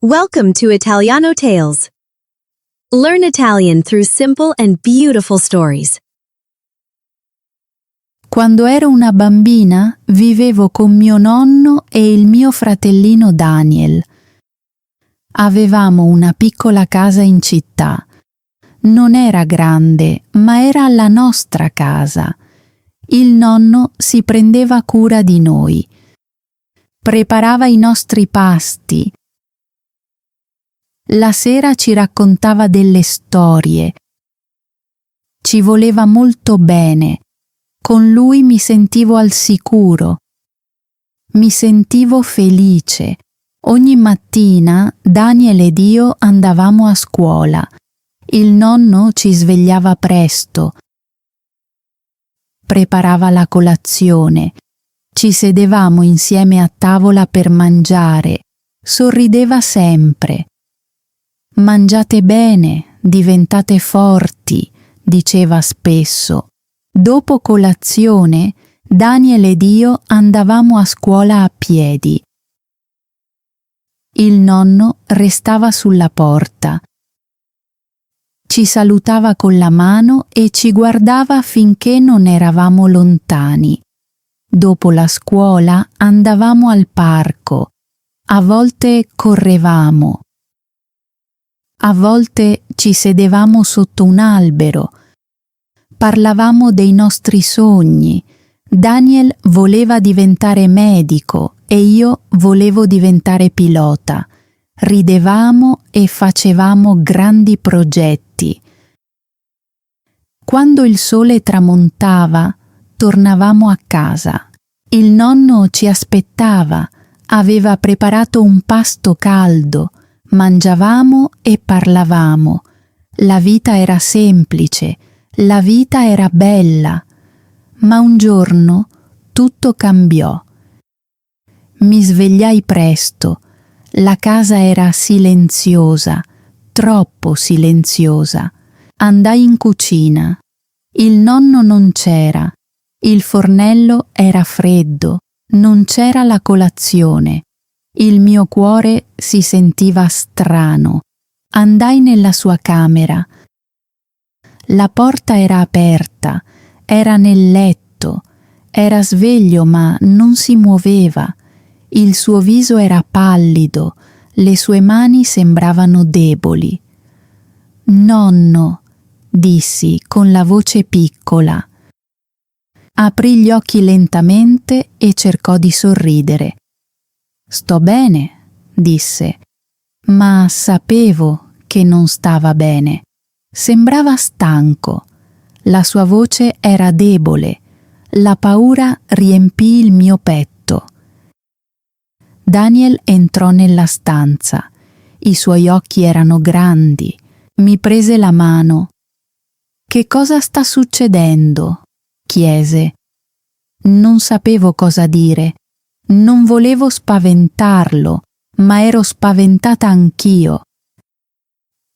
Welcome to Italiano Tales. Learn Italian through simple and beautiful stories. Quando ero una bambina vivevo con mio nonno e il mio fratellino Daniel. Avevamo una piccola casa in città. Non era grande, ma era la nostra casa. Il nonno si prendeva cura di noi. Preparava i nostri pasti. La sera ci raccontava delle storie. Ci voleva molto bene. Con lui mi sentivo al sicuro. Mi sentivo felice. Ogni mattina Daniel ed io andavamo a scuola. Il nonno ci svegliava presto. Preparava la colazione. Ci sedevamo insieme a tavola per mangiare. Sorrideva sempre. Mangiate bene, diventate forti, diceva spesso. Dopo colazione, Daniel ed io andavamo a scuola a piedi. Il nonno restava sulla porta. Ci salutava con la mano e ci guardava finché non eravamo lontani. Dopo la scuola andavamo al parco. A volte correvamo. A volte ci sedevamo sotto un albero. Parlavamo dei nostri sogni. Daniel voleva diventare medico e io volevo diventare pilota. Ridevamo e facevamo grandi progetti. Quando il sole tramontava, tornavamo a casa. Il nonno ci aspettava. Aveva preparato un pasto caldo. Mangiavamo e parlavamo. La vita era semplice, la vita era bella. Ma un giorno tutto cambiò. Mi svegliai presto. La casa era silenziosa, troppo silenziosa. Andai in cucina. Il nonno non c'era. Il fornello era freddo. Non c'era la colazione. Il mio cuore si sentiva strano. Andai nella sua camera. La porta era aperta, era nel letto, era sveglio ma non si muoveva. Il suo viso era pallido, le sue mani sembravano deboli. Nonno, dissi con la voce piccola. Aprì gli occhi lentamente e cercò di sorridere. Sto bene, disse, ma sapevo che non stava bene. Sembrava stanco. La sua voce era debole. La paura riempì il mio petto. Daniel entrò nella stanza. I suoi occhi erano grandi. Mi prese la mano. Che cosa sta succedendo? Chiese. Non sapevo cosa dire. Non volevo spaventarlo, ma ero spaventata anch'io.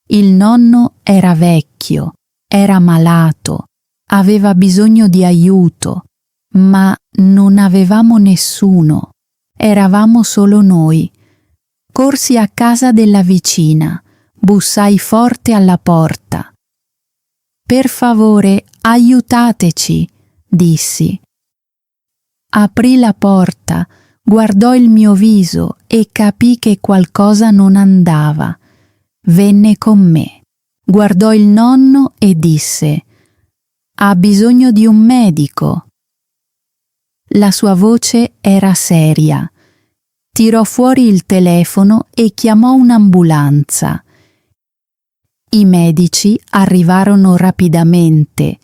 Il nonno era vecchio, era malato, aveva bisogno di aiuto, ma non avevamo nessuno. Eravamo solo noi. Corsi a casa della vicina, bussai forte alla porta. Per favore, aiutateci, dissi. Aprì la porta, guardò il mio viso e capì che qualcosa non andava. Venne con me, guardò il nonno e disse: «Ha bisogno di un medico». La sua voce era seria. Tirò fuori il telefono e chiamò un'ambulanza. I medici arrivarono rapidamente,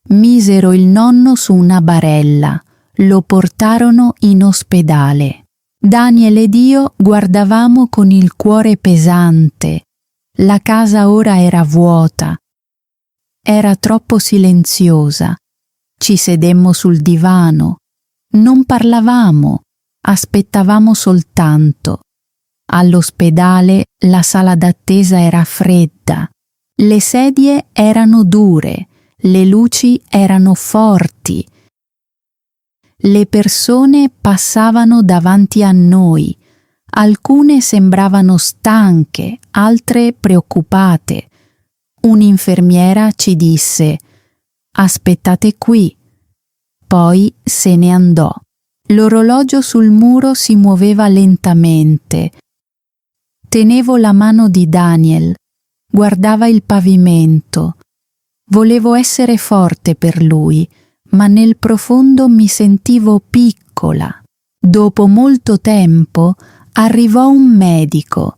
misero il nonno su una barella. Lo portarono in ospedale. Daniel ed io guardavamo con il cuore pesante. La casa ora era vuota. Era troppo silenziosa. Ci sedemmo sul divano. Non parlavamo, aspettavamo soltanto. All'ospedale la sala d'attesa era fredda. Le sedie erano dure, le luci erano forti. Le persone passavano davanti a noi, Alcune sembravano stanche, altre preoccupate. Un'infermiera ci disse: «Aspettate qui». Poi se ne andò. L'orologio sul muro si muoveva lentamente. Tenevo la mano di Daniel, guardava il pavimento. Volevo essere forte per lui, ma nel profondo mi sentivo piccola. Dopo molto tempo arrivò un medico.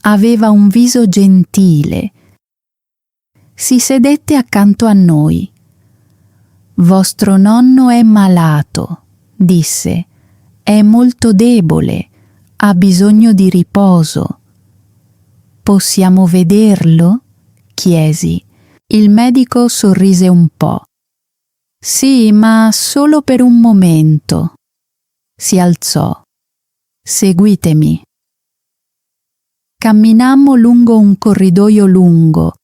Aveva un viso gentile. Si sedette accanto a noi. «Vostro nonno è malato», disse. «È molto debole, ha bisogno di riposo». «Possiamo vederlo?» chiesi. Il medico sorrise un po'. «Sì, ma solo per un momento». Si alzò. «Seguitemi». Camminammo lungo un corridoio lungo.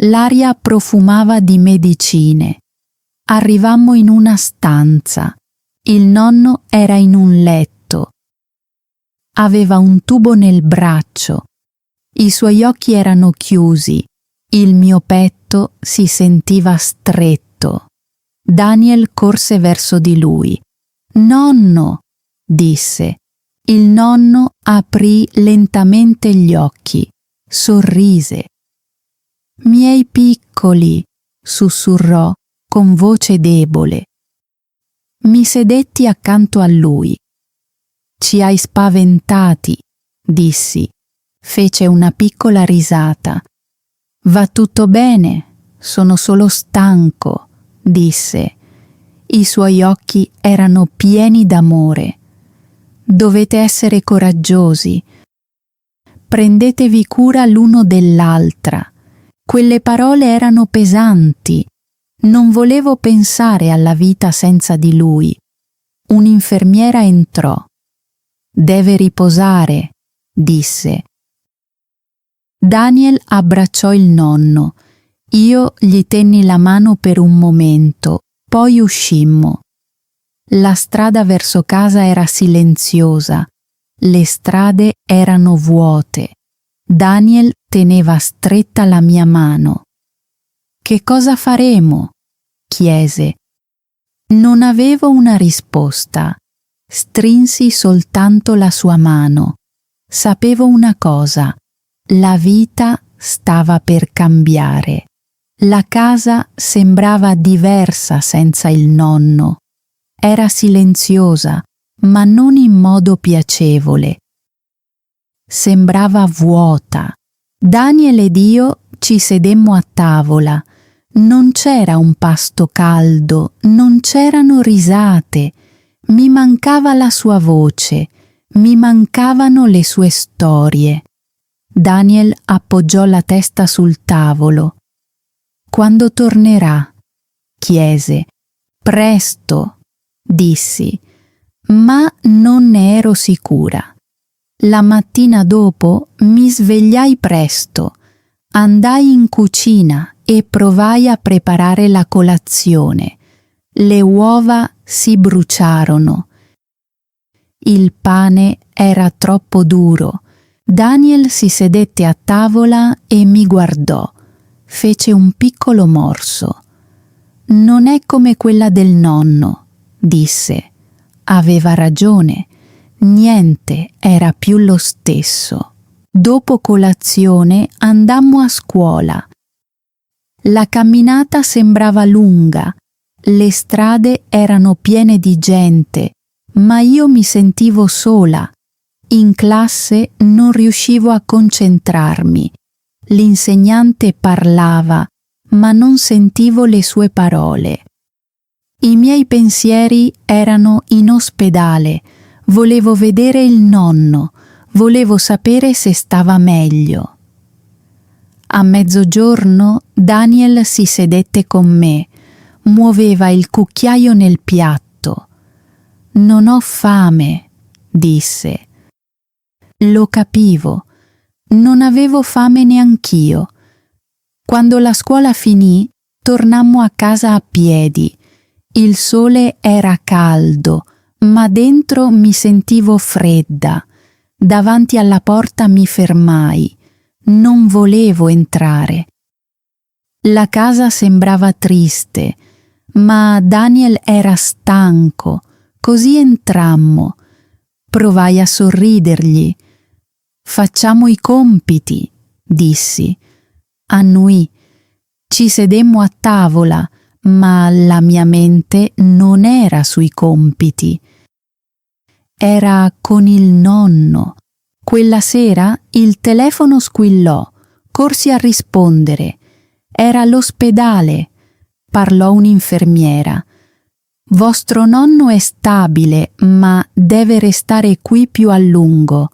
L'aria profumava di medicine. Arrivammo in una stanza. Il nonno era in un letto. Aveva un tubo nel braccio. I suoi occhi erano chiusi. Il mio petto si sentiva stretto. Daniel corse verso di lui. «Nonno!» disse. Il nonno aprì lentamente gli occhi, sorrise. «Miei piccoli!» sussurrò con voce debole. Mi sedetti accanto a lui. «Ci hai spaventati», dissi. Fece una piccola risata. «Va tutto bene, sono solo stanco», disse. I suoi occhi erano pieni d'amore. «Dovete essere coraggiosi. Prendetevi cura l'uno dell'altra». Quelle parole erano pesanti. Non volevo pensare alla vita senza di lui. Un'infermiera entrò. «Deve riposare», disse. Daniel abbracciò il nonno. Io gli tenni la mano per un momento, poi uscimmo. La strada verso casa era silenziosa. Le strade erano vuote. Daniel teneva stretta la mia mano. «Che cosa faremo?» chiese. Non avevo una risposta. Strinsi soltanto la sua mano. Sapevo una cosa: la vita stava per cambiare. La casa sembrava diversa senza il nonno. Era silenziosa, ma non in modo piacevole. Sembrava vuota. Daniel ed io ci sedemmo a tavola. Non c'era un pasto caldo, non c'erano risate. Mi mancava la sua voce, mi mancavano le sue storie. Daniel appoggiò la testa sul tavolo. «Quando tornerà?» chiese. «Presto», dissi, ma non ne ero sicura. La mattina dopo mi svegliai presto, andai in cucina e provai a preparare la colazione. Le uova si bruciarono. Il pane era troppo duro. Daniel si sedette a tavola e mi guardò. Fece un piccolo morso. «Non è come quella del nonno», disse. Aveva ragione. Niente era più lo stesso. Dopo colazione andammo a scuola. La camminata sembrava lunga, le strade erano piene di gente, ma io mi sentivo sola. In classe non riuscivo a concentrarmi. L'insegnante parlava, ma non sentivo le sue parole. I miei pensieri erano in ospedale. Volevo vedere il nonno, volevo sapere se stava meglio. A mezzogiorno Daniel si sedette con me, muoveva il cucchiaio nel piatto. «Non ho fame», disse. Lo capivo, non avevo fame neanch'io. Quando la scuola finì, tornammo a casa a piedi. Il sole era caldo, ma dentro mi sentivo fredda. Davanti alla porta mi fermai. Non volevo entrare. La casa sembrava triste, ma Daniel era stanco, così entrammo. Provai a sorridergli. «Facciamo i compiti», dissi. Annuì. Ci sedemmo a tavola, ma la mia mente non era sui compiti. Era con il nonno. Quella sera il telefono squillò. Corsi a rispondere. Era all'ospedale. Parlò un'infermiera. «Vostro nonno è stabile, ma deve restare qui più a lungo».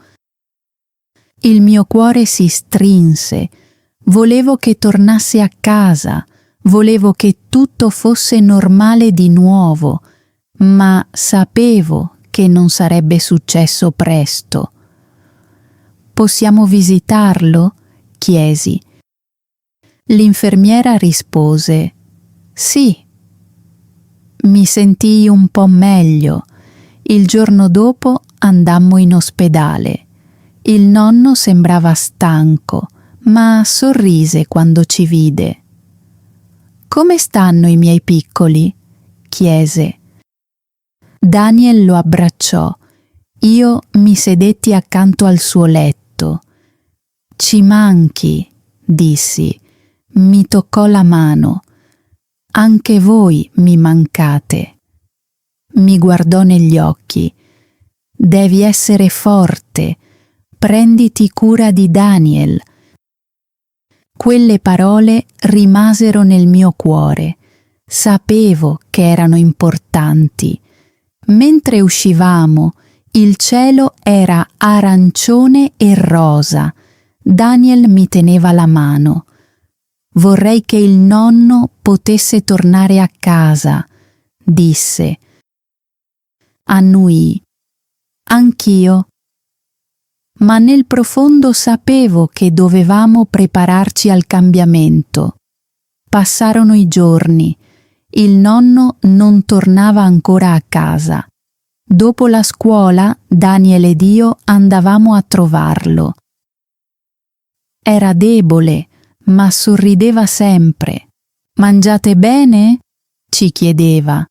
Il mio cuore si strinse. Volevo che tornasse a casa. Volevo che tutto fosse normale di nuovo, ma sapevo che non sarebbe successo presto. «Possiamo visitarlo?» chiesi. L'infermiera rispose: «Sì». Mi sentii un po' meglio. Il giorno dopo andammo in ospedale. Il nonno sembrava stanco, ma sorrise quando ci vide. «Come stanno i miei piccoli?» chiese. Daniel lo abbracciò. Io mi sedetti accanto al suo letto. «Ci manchi», dissi. Mi toccò la mano. «Anche voi mi mancate». Mi guardò negli occhi. «Devi essere forte. Prenditi cura di Daniel». Quelle parole rimasero nel mio cuore. Sapevo che erano importanti. Mentre uscivamo, il cielo era arancione e rosa. Daniel mi teneva la mano. «Vorrei che il nonno potesse tornare a casa», disse. Annuì. «Anch'io». Ma nel profondo sapevo che dovevamo prepararci al cambiamento. Passarono i giorni. Il nonno non tornava ancora a casa. Dopo la scuola, Daniel ed io andavamo a trovarlo. Era debole, ma sorrideva sempre. «Mangiate bene?» ci chiedeva.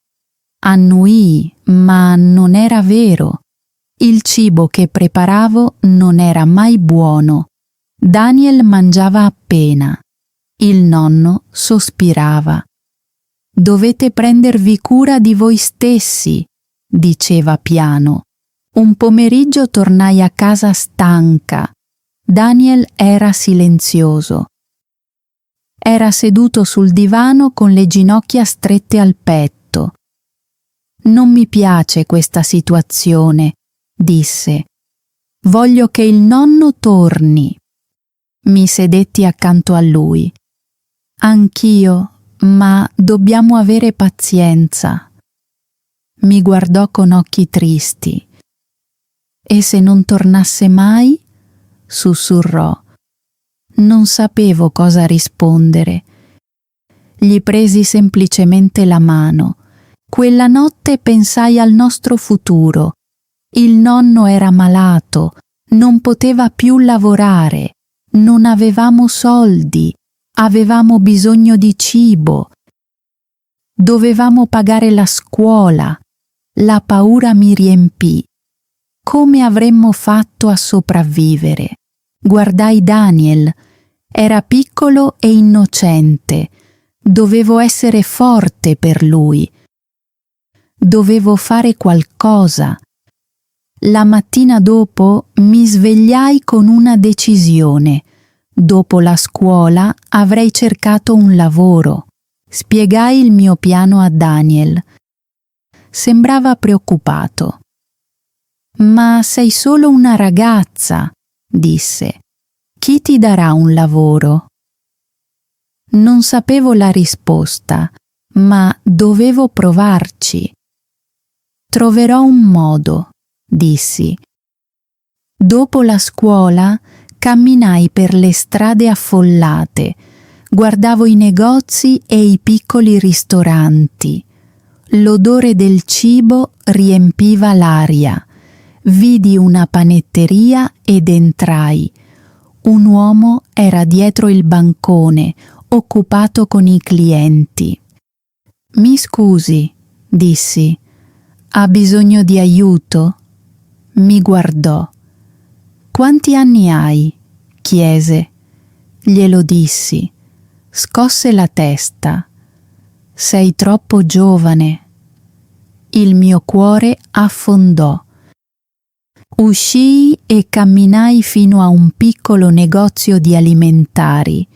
Annuì, ma non era vero. Il cibo che preparavo non era mai buono. Daniel mangiava appena. Il nonno sospirava. «Dovete prendervi cura di voi stessi», diceva piano. Un pomeriggio tornai a casa stanca. Daniel era silenzioso. Era seduto sul divano con le ginocchia strette al petto. «Non mi piace questa situazione», disse. «Voglio che il nonno torni». Mi sedetti accanto a lui. «Anch'io, ma dobbiamo avere pazienza». Mi guardò con occhi tristi. «E se non tornasse mai?» sussurrò. Non sapevo cosa rispondere. Gli presi semplicemente la mano. Quella notte pensai al nostro futuro. Il nonno era malato, non poteva più lavorare, non avevamo soldi, avevamo bisogno di cibo. Dovevamo pagare la scuola. La paura mi riempì. Come avremmo fatto a sopravvivere? Guardai Daniel. Era piccolo e innocente. Dovevo essere forte per lui. Dovevo fare qualcosa. La mattina dopo mi svegliai con una decisione. Dopo la scuola avrei cercato un lavoro. Spiegai il mio piano a Daniel. Sembrava preoccupato. «Ma sei solo una ragazza», disse. «Chi ti darà un lavoro?» Non sapevo la risposta, ma dovevo provarci. «Troverò un modo», dissi. Dopo la scuola camminai per le strade affollate, guardavo i negozi e i piccoli ristoranti. L'odore del cibo riempiva l'aria. Vidi una panetteria ed entrai. Un uomo era dietro il bancone, occupato con i clienti. Mi scusi, dissi. Ha bisogno di aiuto? Mi guardò. Quanti anni hai? Chiese. Glielo dissi. Scosse la testa. Sei troppo giovane. Il mio cuore affondò. Uscii e camminai fino a un piccolo negozio di alimentari.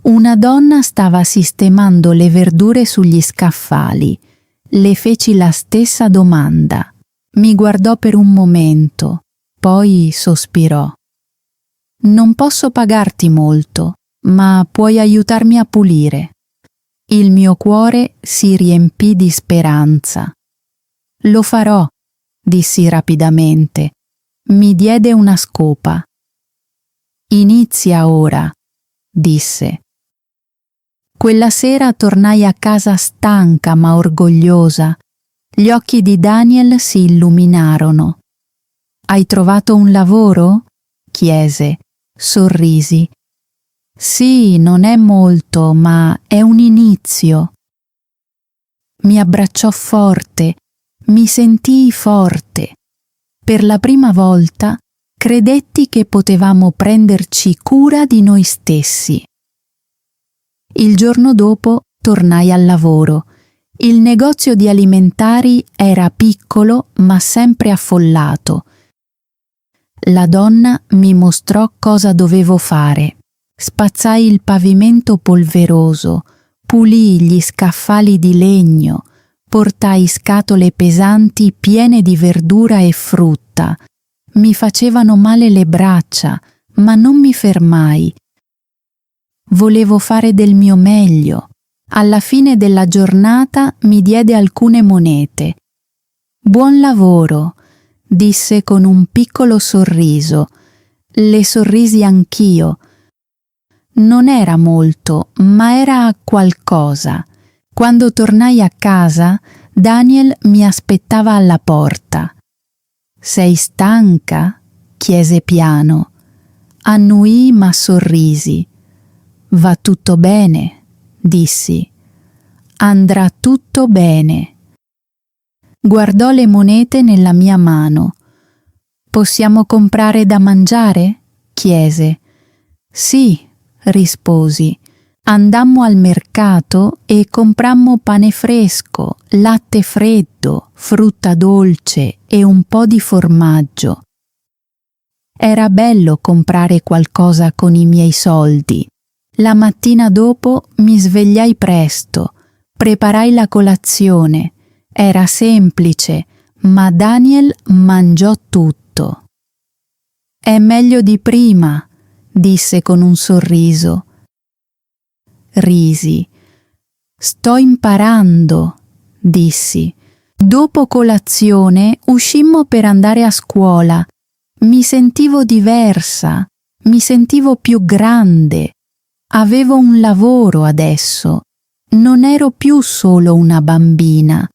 Una donna stava sistemando le verdure sugli scaffali. Le feci la stessa domanda. Mi guardò per un momento, poi sospirò. Non posso pagarti molto, ma puoi aiutarmi a pulire. Il mio cuore si riempì di speranza. Lo farò, dissi rapidamente. Mi diede una scopa. Inizia ora, disse. Quella sera tornai a casa stanca ma orgogliosa. Gli occhi di Daniel si illuminarono. Hai trovato un lavoro? Chiese. Sorrisi. Sì, non è molto, ma è un inizio. Mi abbracciò forte, mi sentii forte. Per la prima volta credetti che potevamo prenderci cura di noi stessi. Il giorno dopo tornai al lavoro. Il negozio di alimentari era piccolo ma sempre affollato. La donna mi mostrò cosa dovevo fare. Spazzai il pavimento polveroso, pulii gli scaffali di legno, portai scatole pesanti piene di verdura e frutta. Mi facevano male le braccia, ma non mi fermai. Volevo fare del mio meglio. Alla fine della giornata mi diede alcune monete. Buon lavoro, disse con un piccolo sorriso. Le sorrisi anch'io. Non era molto, ma era qualcosa. Quando tornai a casa, Daniel mi aspettava alla porta. Sei stanca? Chiese piano. Annuii ma sorrisi. Va tutto bene, dissi. Andrà tutto bene. Guardò le monete nella mia mano. Possiamo comprare da mangiare? Chiese. Sì, risposi. Andammo al mercato e comprammo pane fresco, latte freddo, frutta dolce e un po' di formaggio. Era bello comprare qualcosa con i miei soldi. La mattina dopo mi svegliai presto, preparai la colazione. Era semplice, ma Daniel mangiò tutto. È meglio di prima, disse con un sorriso. Risi. Sto imparando, dissi. Dopo colazione uscimmo per andare a scuola. Mi sentivo diversa, mi sentivo più grande. Avevo un lavoro adesso. Non ero più solo una bambina.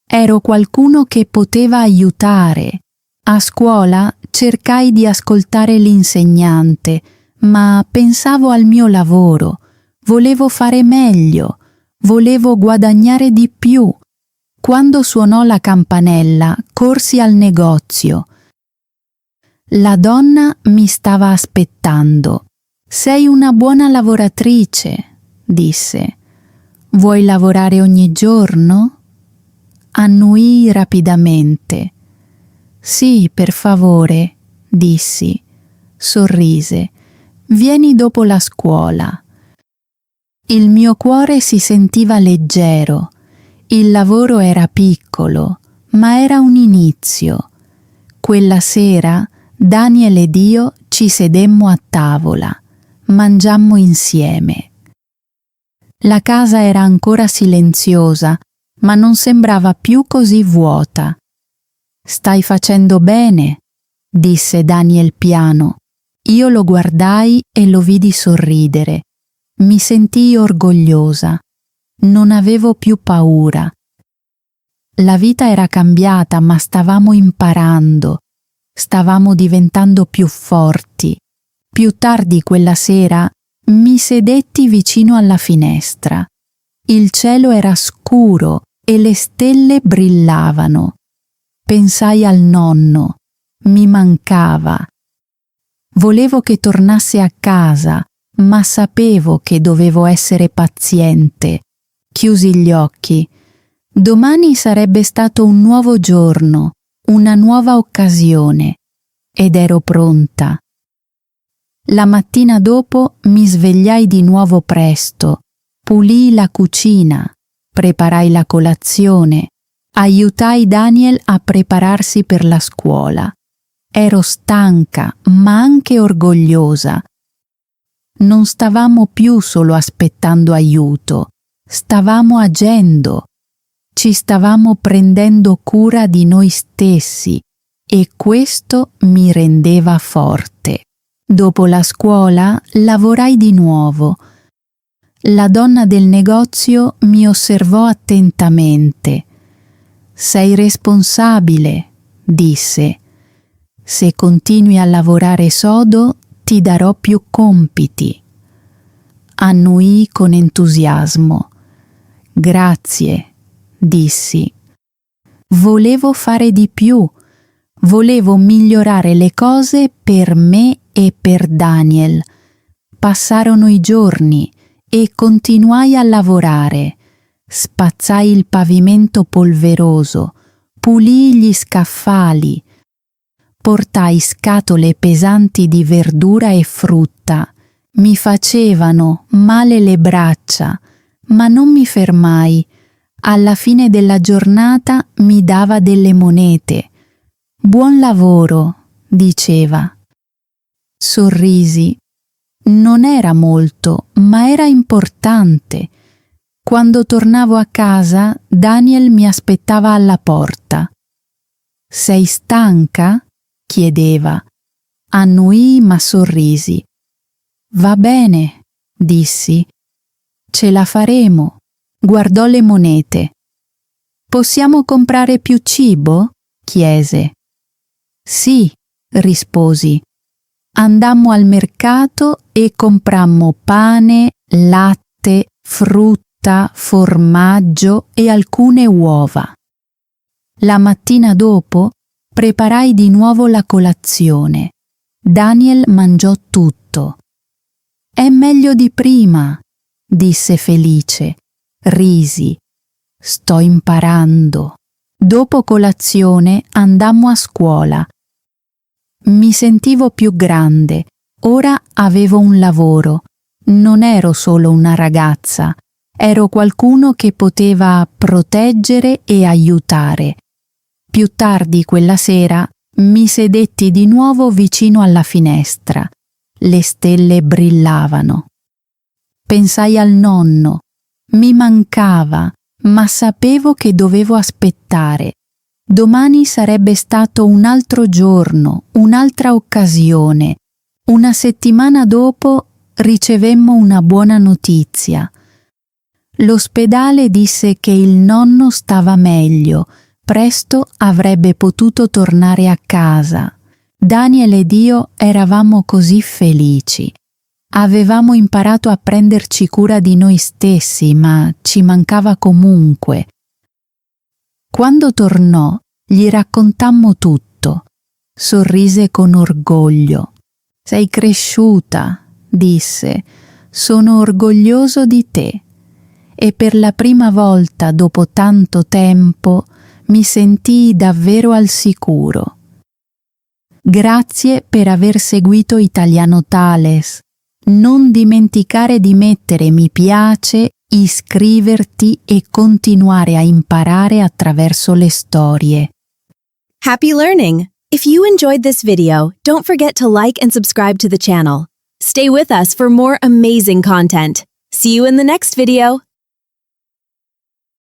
Ero qualcuno che poteva aiutare. A scuola cercai di ascoltare l'insegnante, ma pensavo al mio lavoro. Volevo fare meglio, volevo guadagnare di più. Quando suonò la campanella, corsi al negozio. La donna mi stava aspettando. Sei una buona lavoratrice, disse. Vuoi lavorare ogni giorno? Annuii rapidamente. Sì, per favore, dissi. Sorrise. Vieni dopo la scuola. Il mio cuore si sentiva leggero. Il lavoro era piccolo, ma era un inizio. Quella sera Daniel ed io ci sedemmo a tavola. Mangiammo insieme. La casa era ancora silenziosa, ma non sembrava più così vuota. Stai facendo bene, disse Daniel piano. Io lo guardai e lo vidi sorridere. Mi sentii orgogliosa. Non avevo più paura. La vita era cambiata, ma stavamo imparando. Stavamo diventando più forti. Più tardi quella sera mi sedetti vicino alla finestra. Il cielo era scuro e le stelle brillavano. Pensai al nonno. Mi mancava. Volevo che tornasse a casa, ma sapevo che dovevo essere paziente. Chiusi gli occhi. Domani sarebbe stato un nuovo giorno, una nuova occasione, ed ero pronta. La mattina dopo mi svegliai di nuovo presto, pulii la cucina, preparai la colazione, aiutai Daniel a prepararsi per la scuola. Ero stanca, ma anche orgogliosa. Non stavamo più solo aspettando aiuto, stavamo agendo. Ci stavamo prendendo cura di noi stessi e questo mi rendeva forte. Dopo la scuola lavorai di nuovo. La donna del negozio mi osservò attentamente. «Sei responsabile», disse. «Se continui a lavorare sodo, ti darò più compiti». Annuii con entusiasmo. «Grazie», dissi. Volevo fare di più. Volevo migliorare le cose per me e per Daniel. Passarono i giorni e continuai a lavorare. Spazzai il pavimento polveroso, pulii gli scaffali, portai scatole pesanti di verdura e frutta. Mi facevano male le braccia, ma non mi fermai. Alla fine della giornata mi dava delle monete. «Buon lavoro», diceva. Sorrisi. Non era molto, ma era importante. Quando tornavo a casa, Daniel mi aspettava alla porta. «Sei stanca?» chiedeva. Annuii, ma sorrisi. «Va bene», dissi. «Ce la faremo». Guardò le monete. «Possiamo comprare più cibo?» chiese. «Sì», risposi. Andammo al mercato e comprammo pane, latte, frutta, formaggio e alcune uova. La mattina dopo preparai di nuovo la colazione. Daniel mangiò tutto. «È meglio di prima», disse felice. Risi. «Sto imparando». Dopo colazione andammo a scuola. Mi sentivo più grande. Ora avevo un lavoro. Non ero solo una ragazza. Ero qualcuno che poteva proteggere e aiutare. Più tardi quella sera mi sedetti di nuovo vicino alla finestra. Le stelle brillavano. Pensai al nonno. Mi mancava, ma sapevo che dovevo aspettare. Domani sarebbe stato un altro giorno, un'altra occasione. Una settimana dopo ricevemmo una buona notizia. L'ospedale disse che il nonno stava meglio, presto avrebbe potuto tornare a casa. Daniel ed io eravamo così felici. Avevamo imparato a prenderci cura di noi stessi, ma ci mancava comunque. Quando tornò, gli raccontammo tutto. Sorrise con orgoglio. «Sei cresciuta», disse. «Sono orgoglioso di te». E per la prima volta dopo tanto tempo mi sentii davvero al sicuro. Grazie per aver seguito Italiano Tales. Non dimenticare di mettere mi piace, iscriverti e continuare a imparare attraverso le storie. Happy learning! If you enjoyed this video, don't forget to like and subscribe to the channel. Stay with us for more amazing content. See you in the next video.